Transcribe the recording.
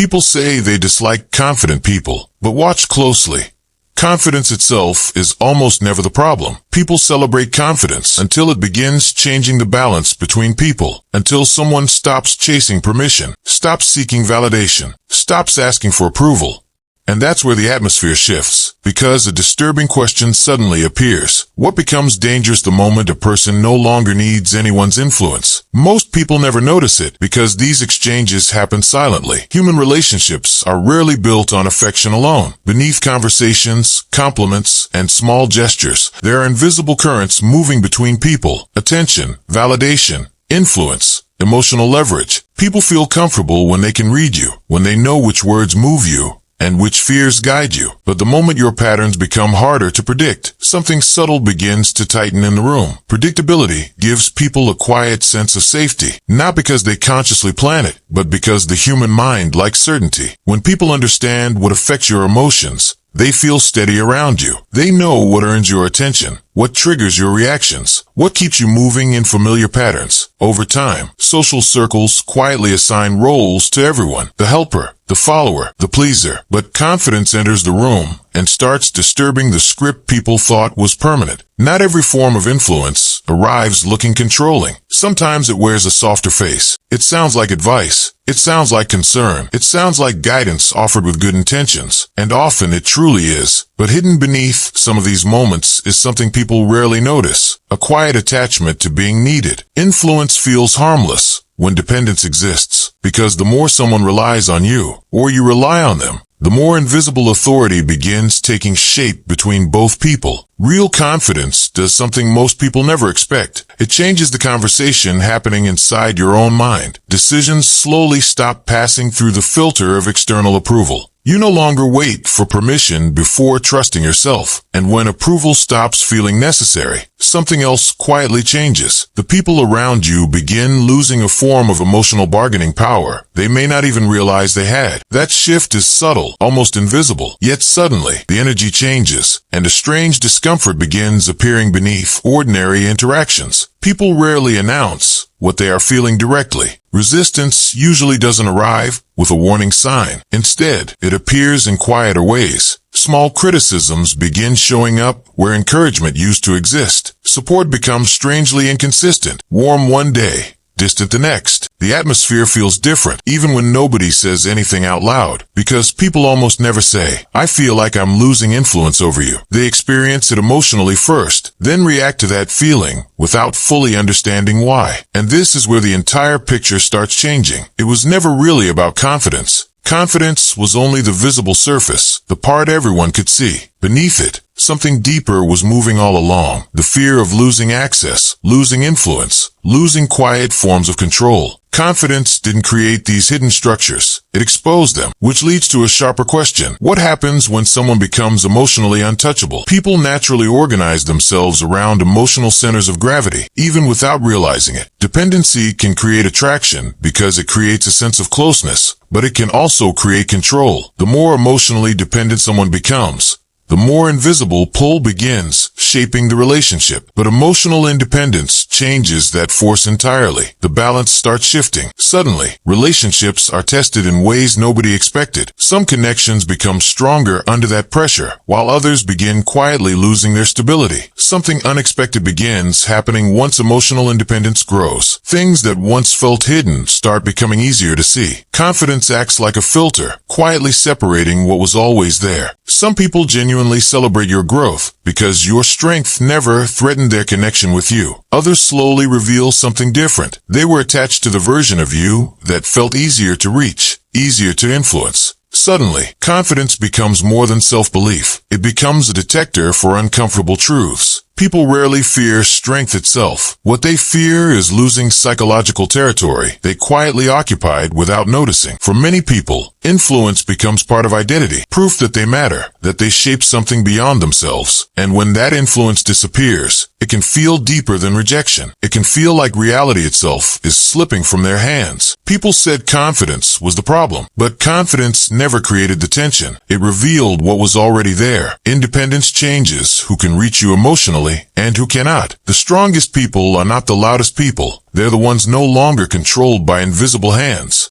People say they dislike confident people, but watch closely. Confidence itself is almost never the problem. People celebrate confidence until it begins changing the balance between people, until someone stops chasing permission, stops seeking validation, stops asking for approval. And that's where the atmosphere shifts, because a disturbing question suddenly appears. What becomes dangerous the moment a person no longer needs anyone's influence? Most people never notice it because these exchanges happen silently. Human relationships are rarely built on affection alone. Beneath conversations, compliments, and small gestures, there are invisible currents moving between people. Attention, validation, influence, emotional leverage. People feel comfortable when they can read you, when they know which words move you, and which fears guide you. But the moment your patterns become harder to predict, something subtle begins to tighten in the room. Predictability gives people a quiet sense of safety, not because they consciously plan it, but because the human mind likes certainty. When people understand what affects your emotions, they feel steady around you. They know what earns your attention, what triggers your reactions, what keeps you moving in familiar patterns. Over time, social circles quietly assign roles to everyone: the helper, the follower, the pleaser. But confidence enters the room and starts disturbing the script people thought was permanent. Not every form of influence arrives looking controlling. Sometimes it wears a softer face. It sounds like advice. It sounds like concern. It sounds like guidance offered with good intentions. And often it truly is. But hidden beneath some of these moments is something people rarely notice: a quiet attachment to being needed. Influence feels harmless when dependence exists, because the more someone relies on you, or you rely on them, the more invisible authority begins taking shape between both people. Real confidence does something most people never expect. It changes the conversation happening inside your own mind. Decisions slowly stop passing through the filter of external approval. You no longer wait for permission before trusting yourself. And when approval stops feeling necessary, something else quietly changes. The people around you begin losing a form of emotional bargaining power they may not even realize they had. That shift is subtle, almost invisible. Yet suddenly, the energy changes, and a strange discomfort begins appearing beneath ordinary interactions. People rarely announce what they are feeling directly. Resistance usually doesn't arrive with a warning sign. Instead, it appears in quieter ways. Small criticisms begin showing up where encouragement used to exist. Support becomes strangely inconsistent. Warm one day, distant the next. The atmosphere feels different, even when nobody says anything out loud, because people almost never say, "I feel like I'm losing influence over you." They experience it emotionally first, then react to that feeling without fully understanding why. And this is where the entire picture starts changing. It was never really about confidence. Confidence was only the visible surface, the part everyone could see. Beneath it, something deeper was moving all along. The fear of losing access, losing influence, losing quiet forms of control. Confidence didn't create these hidden structures. It exposed them, which leads to a sharper question. What happens when someone becomes emotionally untouchable? People naturally organize themselves around emotional centers of gravity, even without realizing it. Dependency can create attraction because it creates a sense of closeness, but it can also create control. The more emotionally dependent someone becomes, the more invisible pull begins, shaping the relationship. But emotional independence changes that force entirely. The balance starts shifting. Suddenly, relationships are tested in ways nobody expected. Some connections become stronger under that pressure, while others begin quietly losing their stability. Something unexpected begins happening once emotional independence grows. Things that once felt hidden start becoming easier to see. Confidence acts like a filter, quietly separating what was always there. Some people genuinely celebrate your growth because your strength never threatened their connection with you. Others slowly reveal something different. They were attached to the version of you that felt easier to reach, easier to influence. Suddenly, confidence becomes more than self-belief. It becomes a detector for uncomfortable truths. People rarely fear strength itself. What they fear is losing psychological territory they quietly occupied without noticing. For many people, influence becomes part of identity, proof that they matter, that they shape something beyond themselves. And when that influence disappears, it can feel deeper than rejection. It can feel like reality itself is slipping from their hands. People said confidence was the problem, but confidence never created the tension. It revealed what was already there. Independence changes who can reach you emotionally and who cannot. The strongest people are not the loudest people. They're the ones no longer controlled by invisible hands.